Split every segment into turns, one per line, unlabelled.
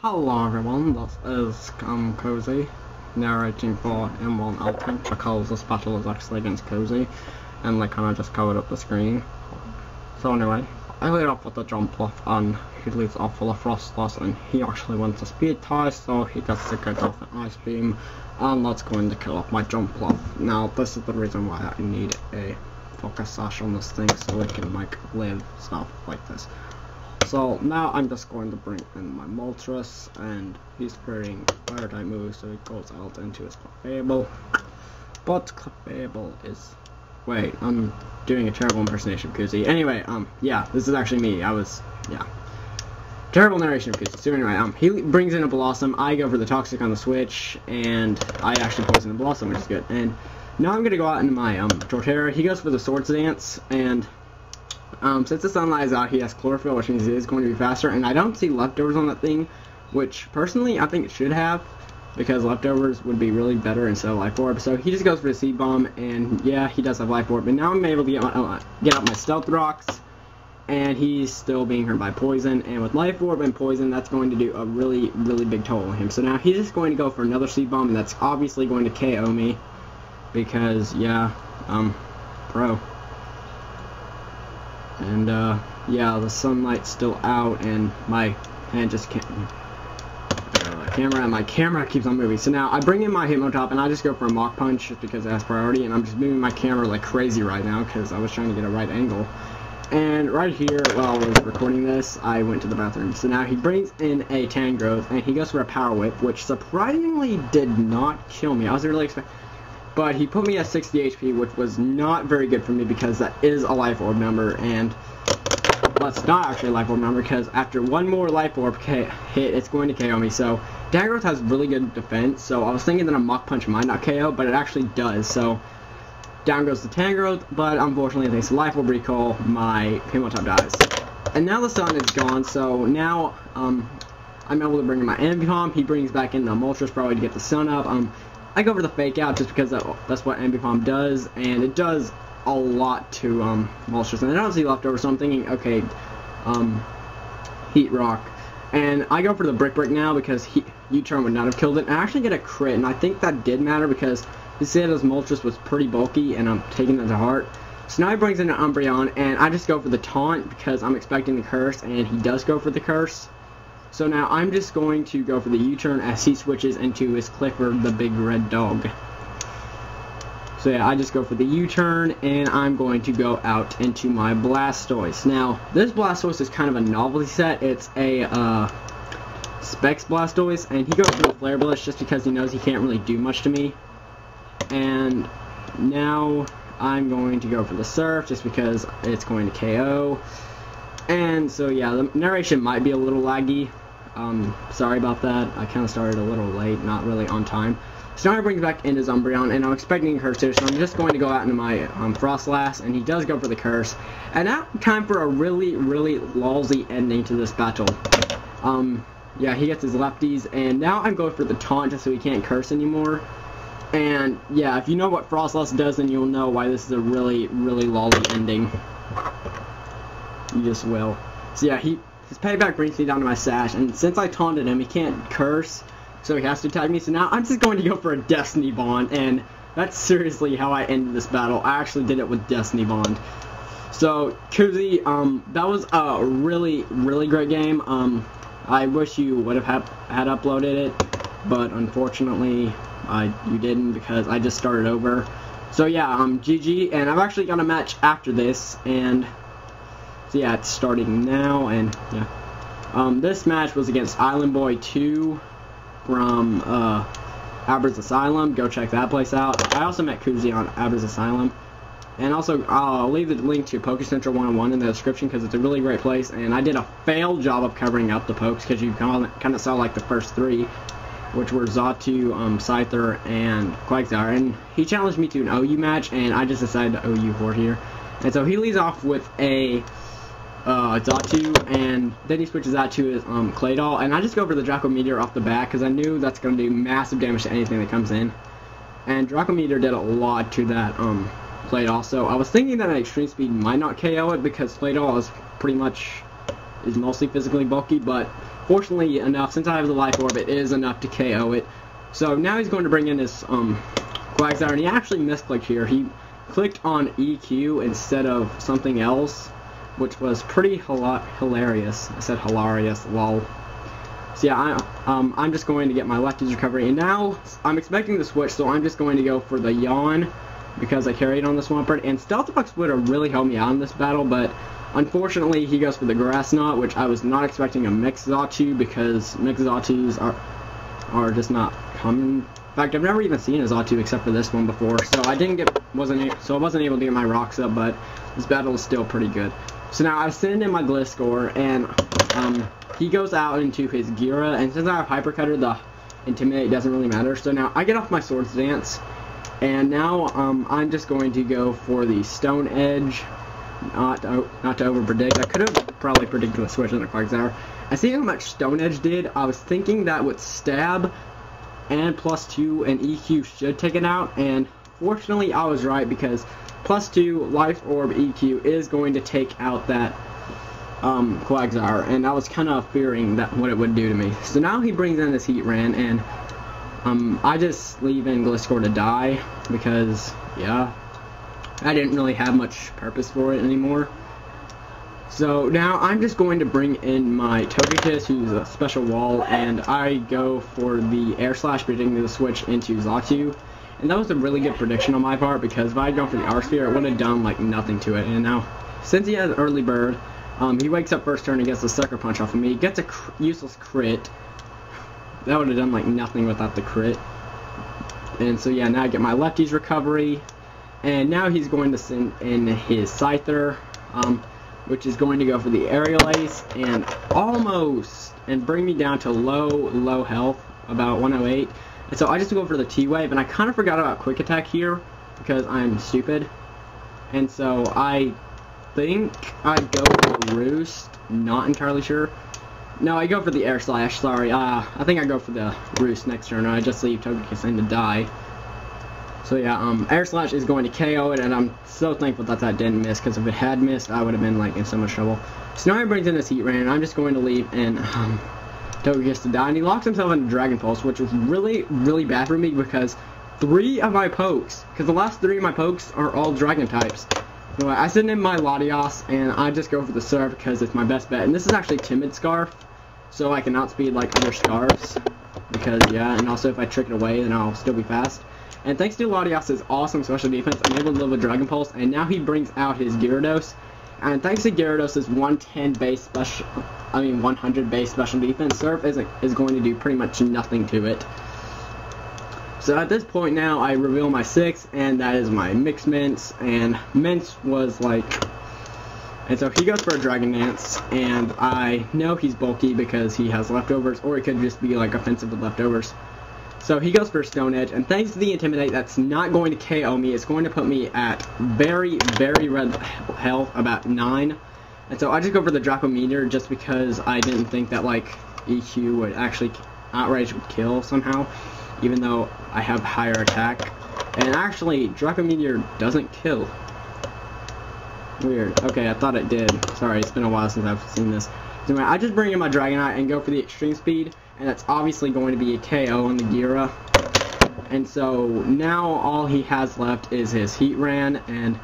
Hello everyone, this is Kozoi, narrating for M1 Ultimate, because this battle is actually against Kozoi, and they kinda just covered up the screen. So anyway, I lead off with the jump off, and he leads off with a frost loss, and he actually wins the speed tie, so he gets to get off an ice beam, and that's going to kill off my jump off. Now this is the reason why I need a focus sash on this thing, so it can like live stuff like this. So now I'm just going to bring in my Moltres, and he's creating fire type moves, so he goes out into his Clefable. But Clefable is... Wait, I'm doing a terrible impersonation of Kozoi. Anyway, yeah, this is actually me. Terrible narration of Kozoi. So anyway, he brings in a Blossom, I go for the Toxic on the switch, and I actually poison the Blossom, which is good. And now I'm gonna go out into my Torterra. He goes for the Swords Dance, and since the sunlight is out, he has Chlorophyll, which means he is going to be faster, and I don't see leftovers on that thing, which personally I think it should have, because leftovers would be really better instead of Life Orb. So he just goes for the Seed Bomb, and yeah, he does have Life Orb, but now I'm able to get out my Stealth Rocks, and he's still being hurt by Poison, and with Life Orb and Poison, that's going to do a really, really big toll on him. So now he's just going to go for another Seed Bomb, and that's obviously going to KO me, because, yeah, pro. And yeah, the sunlight's still out, and my hand just can't. My camera keeps on moving. So now I bring in my Hypnotop, and I just go for a Mach Punch just because it has priority, and I'm just moving my camera like crazy right now because I was trying to get a right angle. And right here, while I was recording this, I went to the bathroom. So now he brings in a Tangrowth, and he goes for a Power Whip, which surprisingly did not kill me. I was really expecting. But he put me at 60 HP, which was not very good for me because that is a Life Orb number, and well, it's not actually a Life Orb number because after one more Life Orb hit, it's going to KO me. So Tangrowth has really good defense, so I was thinking that a Mach Punch might not KO, but it actually does. So down goes the Tangrowth, but unfortunately thanks to Life Orb recall, my Hypnotop dies. And now the sun is gone, so now I'm able to bring in my Ambipom. He brings back in the Moltres probably to get the sun up. I go for the Fake Out just because that's what Ambipom does, and it does a lot to Moltres. And I don't see leftover, so I'm thinking, okay, Heat Rock. And I go for the Brick now because U-Turn would not have killed it. And I actually get a crit, and I think that did matter because he said his Moltres was pretty bulky, and I'm taking that to heart. So now he brings in an Umbreon, and I just go for the Taunt because I'm expecting the Curse, and he does go for the Curse. So now I'm just going to go for the U-turn as he switches into his Clifford the Big Red Dog. So yeah, I just go for the U-turn, and I'm going to go out into my Blastoise. Now, this Blastoise is kind of a novelty set. It's a Specs Blastoise, and he goes for the Flare Blitz just because he knows he can't really do much to me. And now I'm going to go for the Surf just because it's going to KO. And so yeah, the narration might be a little laggy. Sorry about that. I kind of started a little late, not really on time. So now he brings back in his Umbreon, and I'm expecting a Curse too, so I'm just going to go out into my Frostlass, and he does go for the Curse. And now time for a really, really lousy ending to this battle. Yeah, he gets his lefties, and now I'm going for the Taunt just so he can't Curse anymore. And yeah, if you know what Frostlass does, then you'll know why this is a really, really lousy ending. You just will. So yeah, his payback brings me down to my Sash, and since I taunted him, he can't Curse, so he has to attack me. So now I'm just going to go for a Destiny Bond, and that's seriously how I ended this battle. I actually did it with Destiny Bond. So Kozoi, that was a really, really great game. I wish you would have had uploaded it, but unfortunately you didn't because I just started over. So yeah, GG, and I've actually got a match after this, and so yeah, it's starting now, and yeah. This match was against Islandboy2 from Abra's Asylum. Go check that place out. I also met Kozoi on Abra's Asylum. And also, I'll leave the link to Poke Central 101 in the description because it's a really great place. And I did a failed job of covering up the pokes because you kind of saw like the first three, which were Xatu, Scyther, and Quagsire. And he challenged me to an OU match, and I just decided to OU Horde here. And so he leads off with a Xatu, and then he switches that to his Claydol, and I just go for the Draco Meteor off the bat because I knew that's going to do massive damage to anything that comes in. And Draco Meteor did a lot to that Claydol, so I was thinking that an Extreme Speed might not KO it because Claydol is mostly physically bulky, but fortunately enough, since I have the life orb, it is enough to KO it. So now he's going to bring in his Quagsire, and he actually misclicked here. He clicked on EQ instead of something else, which was pretty hilarious. I said hilarious, lol. So yeah, I'm just going to get my lefties recovery, and now I'm expecting the switch, so I'm just going to go for the yawn because I carried on the Swampert, and Stealth Bucks would have really helped me out in this battle, but unfortunately he goes for the Grass Knot, which I was not expecting a mixed Xatu because mixed Xatus are just not common. In fact, I've never even seen a Xatu except for this one before, so I wasn't able to get my rocks up, but this battle is still pretty good. So now I send in my Gliscor, and he goes out into his Gira, and since I have Hyper Cutter, the Intimidate doesn't really matter. So now I get off my Swords Dance, and now I'm just going to go for the Stone Edge, not to over predict. I could have probably predicted the switch in the Quagsire. I see how much Stone Edge did. I was thinking that with Stab and +2 and EQ should take it out, and fortunately I was right because +2 Life Orb EQ is going to take out that Quagsire, and I was kind of fearing that what it would do to me. So now he brings in this Heatran, and I just leave in Gliscor to die because, yeah, I didn't really have much purpose for it anymore. So now I'm just going to bring in my Togekiss, who's a special wall, and I go for the Air Slash, predicting the switch into Xatu. And that was a really good prediction on my part, because if I had gone for the R-Sphere, it would have done like nothing to it. And now, since he has early bird, he wakes up first turn and gets a Sucker Punch off of me, gets a useless crit. That would have done like nothing without the crit. And so yeah, now I get my lefties recovery, and now he's going to send in his Scyther, which is going to go for the Aerial Ace, and bring me down to low health, about 108. And so I just go for the T-Wave, and I kind of forgot about Quick Attack here, because I'm stupid. And so I think I go for Roost, not entirely sure. No, I go for the Air Slash, sorry. I think I go for the Roost next turn, and I just leave Togekiss in to die. So yeah, Air Slash is going to KO it, and I'm so thankful that that didn't miss, because if it had missed, I would have been like in so much trouble. So now he brings in this Heatran, and I'm just going to leave in Togekiss to die, and he locks himself into Dragon Pulse, which was really bad for me, because 3 of my pokes, because the last 3 of my pokes are all Dragon types. So I send in my Latios, and I just go for the Surf because it's my best bet, and this is actually Timid Scarf, so I can outspeed like other Scarfs, because yeah, and also if I trick it away, then I'll still be fast. And thanks to Latios' awesome special defense, I'm able to live with Dragon Pulse, and now he brings out his Gyarados. And thanks to Gyarados' 100 base special defense, Surf is going to do pretty much nothing to it. So at this point now, I reveal my 6, and that is my Mixed Mints, and Mints was like... And so he goes for a Dragon Dance, and I know he's bulky because he has leftovers, or it could just be like offensive with leftovers. So he goes for Stone Edge, and thanks to the Intimidate, that's not going to KO me. It's going to put me at very red health, about 9. And so I just go for the Draco Meteor just because I didn't think that like EQ would actually Outrage would kill somehow, even though I have higher attack. And actually, Draco Meteor doesn't kill. Weird. Okay, I thought it did. Sorry, it's been a while since I've seen this. So anyway, I just bring in my Dragonite and go for the Extreme Speed, and that's obviously going to be a KO on the Gira. And so now all he has left is his Heatran, and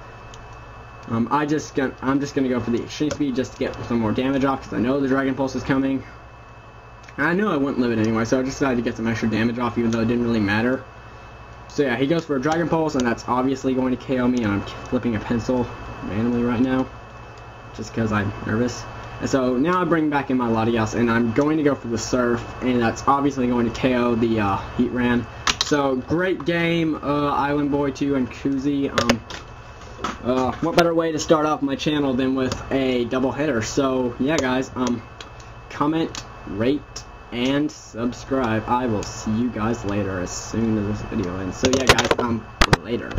I'm just gonna go for the Extreme Speed just to get some more damage off, because I know the Dragon Pulse is coming. And I knew I wouldn't live it anyway, so I just decided to get some extra damage off, even though it didn't really matter. So yeah, he goes for a Dragon Pulse, and that's obviously going to KO me, and I'm flipping a pencil randomly right now, just because I'm nervous. And so now I bring back in my Latios, and I'm going to go for the Surf, and that's obviously going to KO the Heatran. So great game, Islandboy2 and Kozoi. What better way to start off my channel than with a double hitter? So yeah, guys, comment, rate, and subscribe. I will see you guys later as soon as this video ends. So yeah, guys, later.